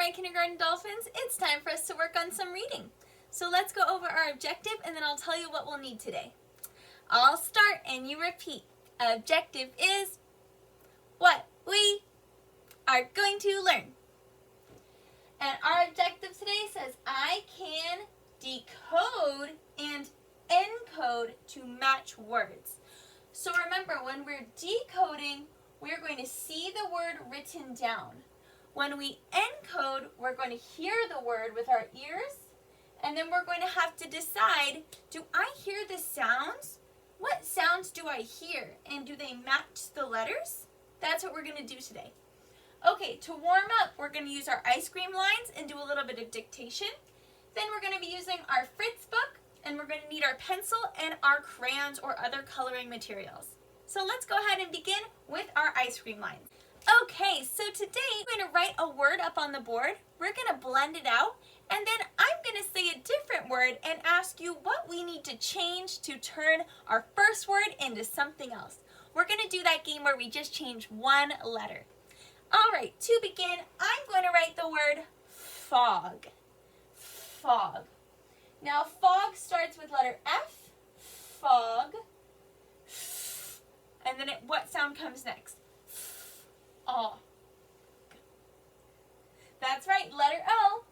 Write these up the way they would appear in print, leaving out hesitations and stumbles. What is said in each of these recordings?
Alright, kindergarten dolphins, it's time for us to work on some reading. So let's go over our objective and then I'll tell you what we'll need today. I'll start and you repeat. Objective is what we are going to learn. And our objective today says I can decode and encode to match words. So remember, when we're decoding, we're going to see the word written down. When we encode, we're going to hear the word with our ears, and then we're going to have to decide, do I hear the sounds? What sounds do I hear? And do they match the letters? That's what we're going to do today. Okay, to warm up, we're going to use our ice cream lines and do a little bit of dictation. Then we're going to be using our Fritz book, and we're going to need our pencil and our crayons or other coloring materials. So let's go ahead and begin with our ice cream lines. Okay, so today we're going to write a word up on the board. We're going to blend it out, and then I'm going to say a different word and ask you what we need to change to turn our first word into something else. We're going to do that game where we just change one letter. All right, to begin, I'm going to write the word fog. Fog. Now, fog starts with letter F, fog, and then what sound comes next? Oh. That's right, letter O.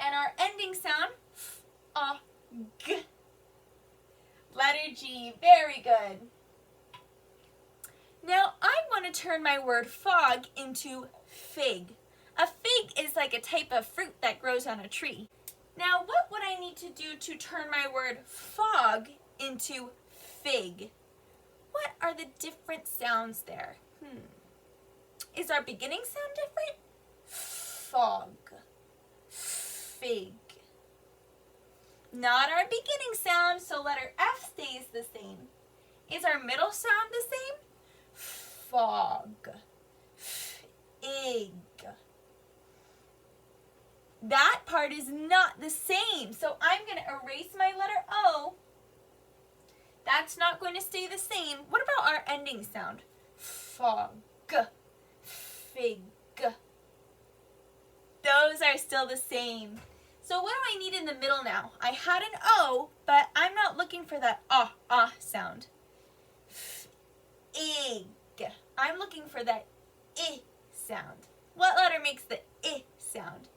And our ending sound, g. Letter G, very good. Now I want to turn my word fog into fig. A fig is like a type of fruit that grows on a tree. Now what would I need to do to turn my word fog into fig? What are the different sounds there? Is our beginning sound different? Fog. Fig. Not our beginning sound, so letter F stays the same. Is our middle sound the same? Fog. Fig. That part is not the same, so I'm going to erase my letter O. That's not going to stay the same. What about our ending sound? Fog. Fig. Those are still the same. So what do I need in the middle now? I had an O, but I'm not looking for that sound. Fig. I'm looking for that I sound. What letter makes the I sound?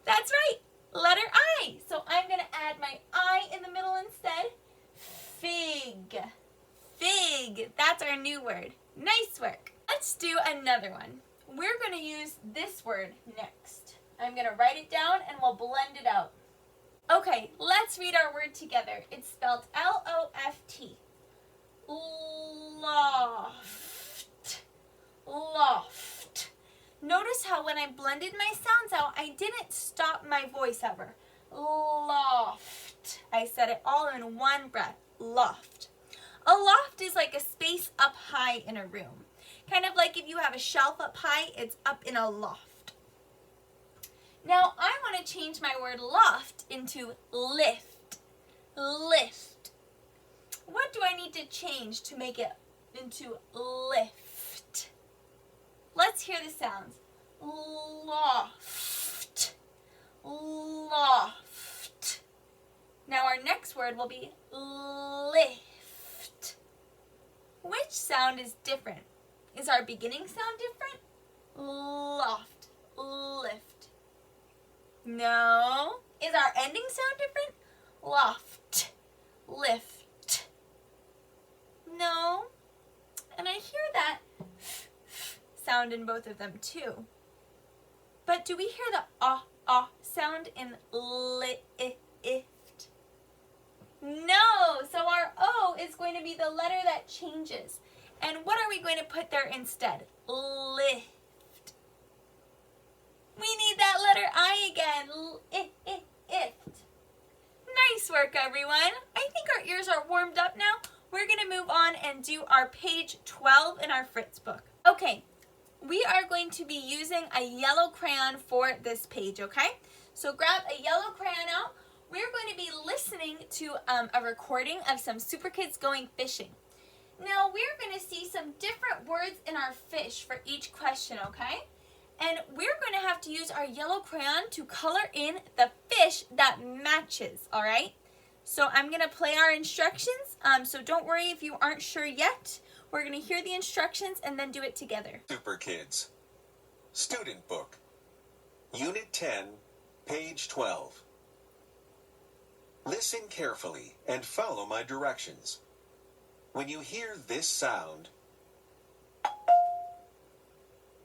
That's right, letter I. So I'm going to add my I in the middle instead. Fig. Fig. That's our new word. Nice work. Let's do another one. We're going to use this word next. I'm going to write it down and we'll blend it out. Okay, let's read our word together. It's spelled L-O-F-T. Loft. Loft. Notice how when I blended my sounds out, I didn't stop my voice ever. Loft. I said it all in one breath. Loft. A loft is like a space up high in a room. Kind of like if you have a shelf up high, it's up in a loft. Now I want to change my word loft into lift. Lift. What do I need to change to make it into lift? Let's hear the sounds. Loft. Loft. Now our next word will be lift. Which sound is different? Is our beginning sound different? Loft. Lift. No. Is our ending sound different? Loft. Lift. No. And I hear that sound in both of them too. But do we hear the sound in lift? No. So our O is going to be the letter that changes. And what are we going to put there instead? Lift. We need that letter I again. Lift. Nice work, everyone. I think our ears are warmed up now. We're going to move on and do our page 12 in our Fritz book. Okay, we are going to be using a yellow crayon for this page, okay? So grab a yellow crayon out. We're going to be listening to a recording of some Super Kids going fishing. Now we're going to see some different words in our fish for each question, okay? And we're going to have to use our yellow crayon to color in the fish that matches, all right? So I'm going to play our instructions, so don't worry if you aren't sure yet. We're going to hear the instructions and then do it together. Super Kids, Student Book, Unit 10, page 12. Listen carefully and follow my directions. When you hear this sound,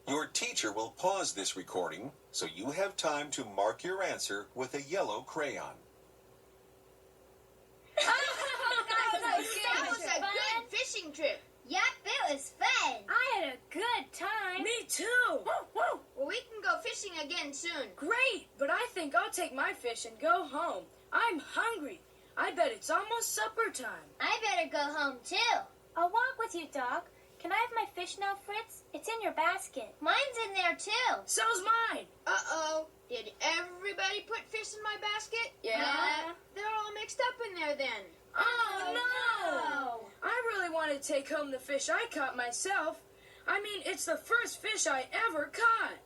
your teacher will pause this recording so you have time to mark your answer with a yellow crayon. That was a good fishing trip. Yep, it was fun. I had a good time. Me too. Well, we can go fishing again soon. Great, but I think I'll take my fish and go home. I'm hungry. I bet it's almost supper time. I better go home too. I'll walk with you, Doc. Can I have my fish now, Fritz? It's in your basket. Mine's in there too. So's mine. Uh-oh. Did everybody put fish in my basket? Yeah. They're all mixed up in there then. Oh, no. I really want to take home the fish I caught myself. I mean, it's the first fish I ever caught.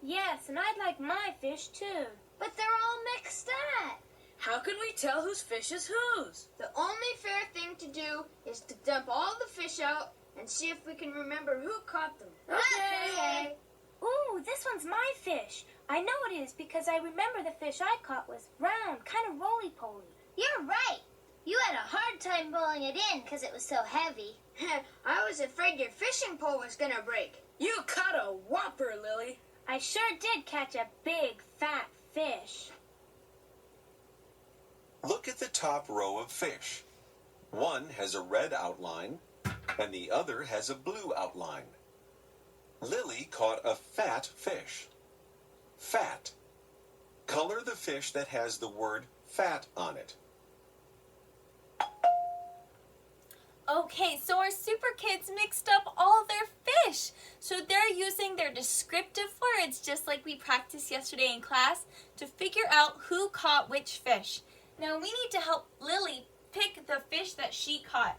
Yes, and I'd like my fish too. But they're all mixed up. How can we tell whose fish is whose? The only fair thing to do is to dump all the fish out and see if we can remember who caught them. Okay. Ooh, this one's my fish. I know it is because I remember the fish I caught was round, kind of roly-poly. You're right. You had a hard time pulling it in because it was so heavy. I was afraid your fishing pole was gonna break. You caught a whopper, Lily. I sure did catch a big, fat fish. Look at the top row of fish. One has a red outline, and the other has a blue outline. Lily caught a fat fish. Fat. Color the fish that has the word fat on it. Okay, so our super kids mixed up all their fish. So they're using their descriptive words, just like we practiced yesterday in class, to figure out who caught which fish. Now we need to help Lily pick the fish that she caught.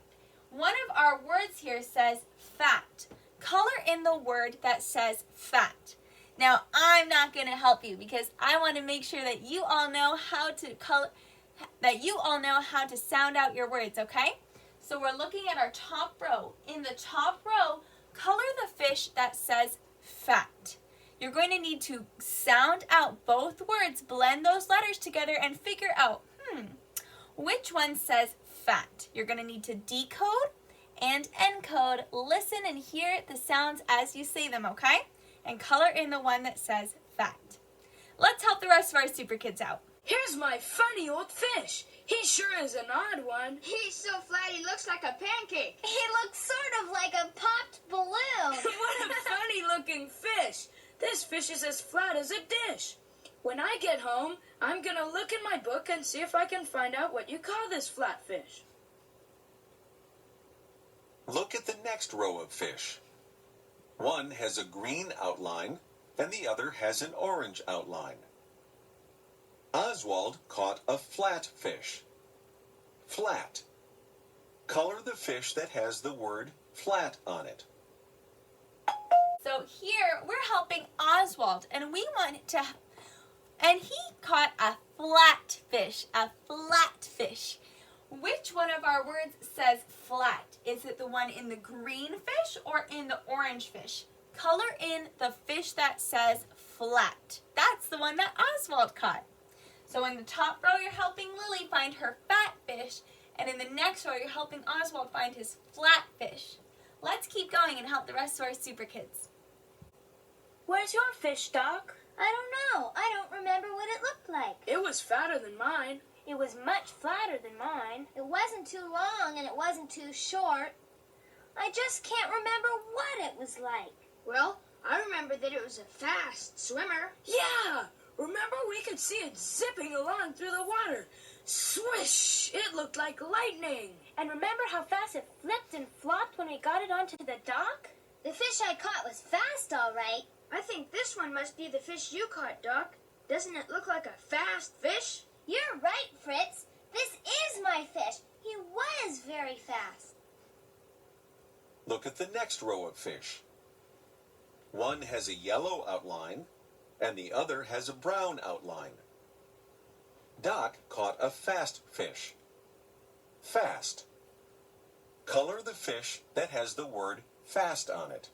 One of our words here says fat. Color in the word that says fat. Now I'm not going to help you because I want to make sure that you all know how to sound out your words, okay? So we're looking at our top row. In the top row, color the fish that says fat. You're going to need to sound out both words, blend those letters together, and figure out, which one says fat? You're going to need to decode and encode. Listen and hear the sounds as you say them, okay? And color in the one that says fat. Let's help the rest of our super kids out. Here's my funny old fish. He sure is an odd one. He's so flat he looks like a pancake. He looks sort of like a popped balloon. What a funny looking fish. This fish is as flat as a dish. When I get home, I'm gonna look in my book and see if I can find out what you call this flat fish. Look at the next row of fish. One has a green outline and the other has an orange outline. Oswald caught a flat fish. Flat. Color the fish that has the word flat on it. So here we're helping Oswald, and he caught a flat fish, Which one of our words says flat? Is it the one in the green fish or in the orange fish? Color in the fish that says flat. That's the one that Oswald caught. So in the top row, you're helping Lily find her fat fish, and in the next row, you're helping Oswald find his flat fish. Let's keep going and help the rest of our super kids. Where's your fish, Doc? I don't know. I don't remember what it looked like. It was fatter than mine. It was much flatter than mine. It wasn't too long and it wasn't too short. I just can't remember what it was like. Well, I remember that it was a fast swimmer. Yeah! Remember we could see it zipping along through the water. Swish! It looked like lightning. And remember how fast it flipped and flopped when we got it onto the dock? The fish I caught was fast, all right. I think this one must be the fish you caught, Doc. Doesn't it look like a fast fish? You're right, Fritz. This is my fish. He was very fast. Look at the next row of fish. One has a yellow outline, and the other has a brown outline. Doc caught a fast fish. Fast. Color the fish that has the word fast on it.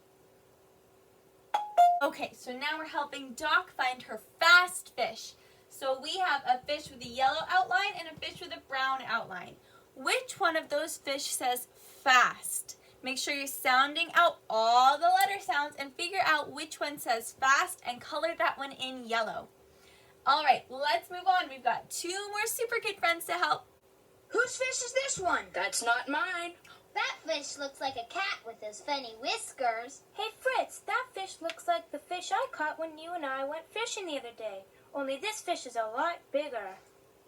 Okay, so now we're helping Doc find her fast fish. So we have a fish with a yellow outline and a fish with a brown outline. Which one of those fish says fast? Make sure you're sounding out all the letter sounds and figure out which one says fast and color that one in yellow. All right, let's move on. We've got 2 more Super Kid friends to help. Whose fish is this one? That's not mine. That fish looks like a cat with his funny whiskers. Hey Fritz, that fish looks like the fish I caught when you and I went fishing the other day. Only this fish is a lot bigger.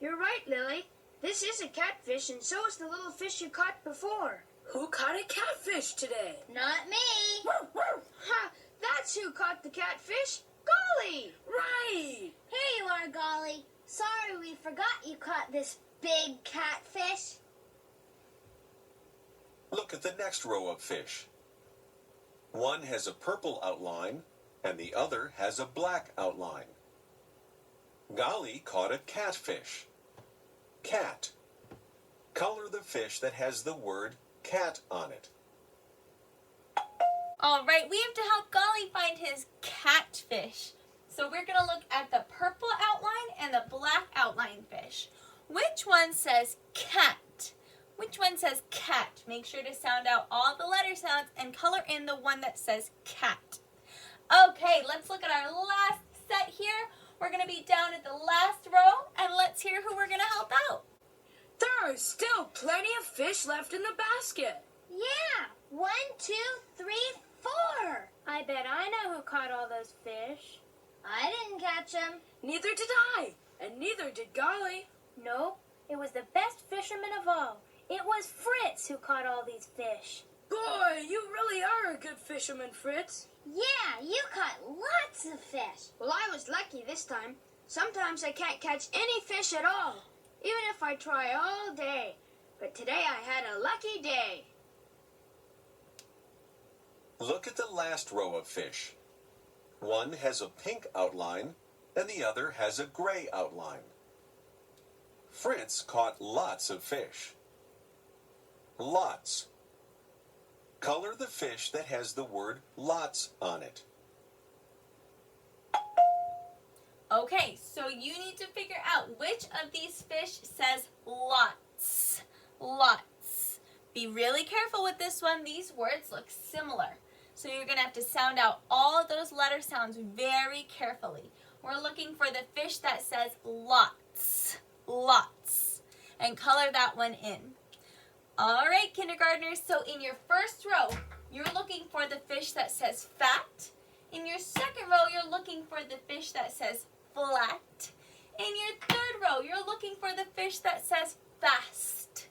You're right, Lily. This is a catfish, and so is the little fish you caught before. Who caught a catfish today? Not me. Ha! That's who caught the catfish. Golly! Right! Here you are, Golly. Sorry we forgot you caught this big catfish. Look at the next row of fish. One has a purple outline, and the other has a black outline. Golly caught a catfish. Cat. Color the fish that has the word cat on it. All right, we have to help Golly find his catfish. So we're going to look at the purple outline and the black outline fish. Which one says cat? Which one says cat? Make sure to sound out all the letter sounds and color in the one that says cat. Okay, let's look at our last set here. We're going to be down at the last row, and let's hear who we're going to help out. There are still plenty of fish left in the basket. Yeah, 1, 2, 3, 4. I bet I know who caught all those fish. I didn't catch them. Neither did I, and neither did Golly. Nope, it was the best fisherman of all. It was Fritz who caught all these fish. Boy, you really are a good fisherman, Fritz. Yeah, you caught lots of fish. Well, I was lucky this time. Sometimes I can't catch any fish at all, even if I try all day. But today I had a lucky day. Look at the last row of fish. One has a pink outline, and the other has a gray outline. Fritz caught lots of fish. Lots. Color the fish that has the word lots on it. Okay, so you need to figure out which of these fish says lots. Lots. Be really careful with this one. These words look similar. So you're going to have to sound out all of those letter sounds very carefully. We're looking for the fish that says lots. Lots. And color that one in. All right, kindergartners, so in your first row, you're looking for the fish that says fat. In your second row, you're looking for the fish that says flat. In your third row, you're looking for the fish that says fast.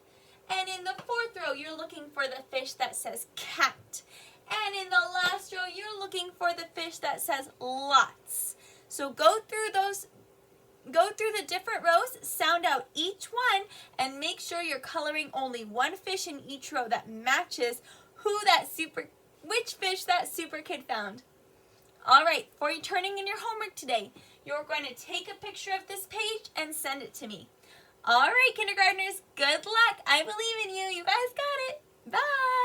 And in the fourth row, you're looking for the fish that says cat. And in the last row, you're looking for the fish that says lots. So go through the different rows, sound out each one, and make sure you're coloring only one fish in each row that matches which fish that Super Kid found. All right, for you turning in your homework today, you're going to take a picture of this page and send it to me. All right, kindergartners, good luck. I believe in you. You guys got it. Bye.